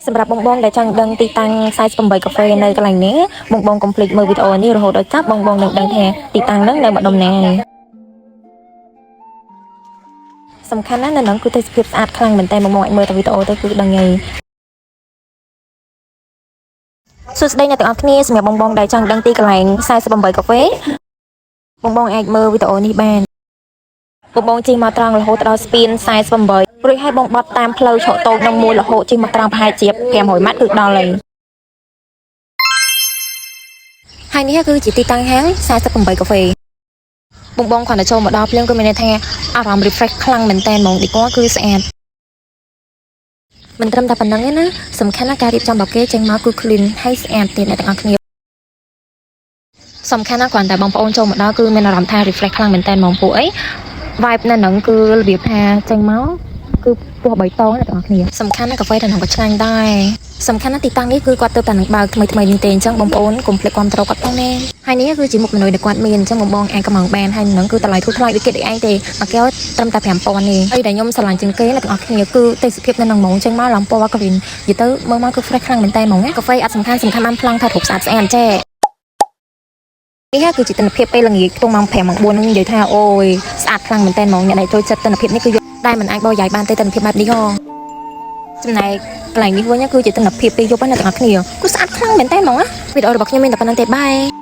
สำหรับបងដែលចង់ដឹងទីតាំង48កាហ្វេនៅកន្លែងនេះបងកុំភ្លេចមើលវីដេអូនេះរហូតដល់ចប់បងនឹងដឹងថាទីតាំងហ្នឹងនៅម្ដុំណាសំខាន់ណាស់នៅនឹងគឺទេសភាពស្អាតខ្លាំងមែនតើបងអាចមើលតែវីដេអូទៅគឺដឹងហើយសួស្តីអ្នកទាំងអស់គ្នាសម្រាប់បងដែលចង់ដឹងទីកន្លែង48កាហ្វេបងអាចមើលវីដេអូនេះបានបងជិះមកត្រង់រហូតដល់ស្ពាន48រួចឲ្យបងបត់តាមផ្លូវឆក់តូចនឹងមួយរហូតជិះមកត្រង់ប្រហែលជា500ម៉ាត់គឺដល់ហើយនេះគឺជាទីតាំងហាង48កាហ្វេបងគ្រាន់តែចូលមកដល់ភ្លាមគឺមានន័យថាអារម្មណ៍ refresh ខ្លាំងមែនតើហ្មងឌីកគឺស្អាតមិនត្រឹមតែប៉ុណ្្នឹងទេណាសំខាន់ណាស់ការរៀបចំរបស់គេចេញមកគឺ clean ហើយស្អាតទៀតអ្នកទាំងអស់គ្នាសំខាន់ណាស់គ្រាន់តែបងប្អូនចូលមកដល់គឺមានអារម្មណ៍ថា refresh ខ្លាំងមែនតើហ្មងពួកអី vibe នៅហ្នឹងគឺរបៀបថាចេញមកគឺពណ៌បៃតងអ្នកទាំងអស់គ្នាសំខាន់ណាស់កាហ្វេទាំងហ្នឹងក៏ឆ្ងាញ់ដែរសំខាន់ណាស់ទីតាំងនេះគឺគាត់ទៅតែនឹងបើកថ្មីនេះទេអញ្ចឹងបងប្អូនកុំភ្លេចគាំទ្រគាត់ផងណាហើយនេះគឺជាមុខម្នួយដែលគាត់មានអញ្ចឹងបងអាចកំងបានហើយនឹងគឺតម្លៃធូរថ្លៃដូចគេឯងទេមួយកែវត្រឹមតែ 5000 ទេហើយដែលខ្ញុំស្រឡាញ់ជាងគេអ្នកទាំងអស់គ្នាគឺទេសភាពនៅក្នុងហ្មងអញ្ចឹងមកឡើងពណ៌ green និយាយទៅមើលមកគឺ fresh ខ្លាំងមែនតើហ្មងណាកាហ្វេអត់សំខាន់បានប្លង់ថារូបស្អាតចេះនេះគឺជាទិដ្ឋភាពពេលល្ងាចខ្ទង់ម៉ោង 5 ម៉ោង 4 ហ្នឹងនិយាយថាអូយស្អាតខ្លាំងមែនតើហ្មងអ្នកដែលចូលចិត្តទិដ្ឋភាពនេះគឺដែលមិនអាចបោះយាយបានទេទិដ្ឋភាពបែបនេះហ៎ចំណែកកន្លែងនេះវិញគឺជាទិដ្ឋភាពពេលយប់ណាអ្នកទាំងអស់គ្នាគឺស្អាតខ្លាំងមែនតើហ្មងណាវីដេអូរបស់ខ្ញុំមានតែប៉ុណ្្នឹងទេបាយ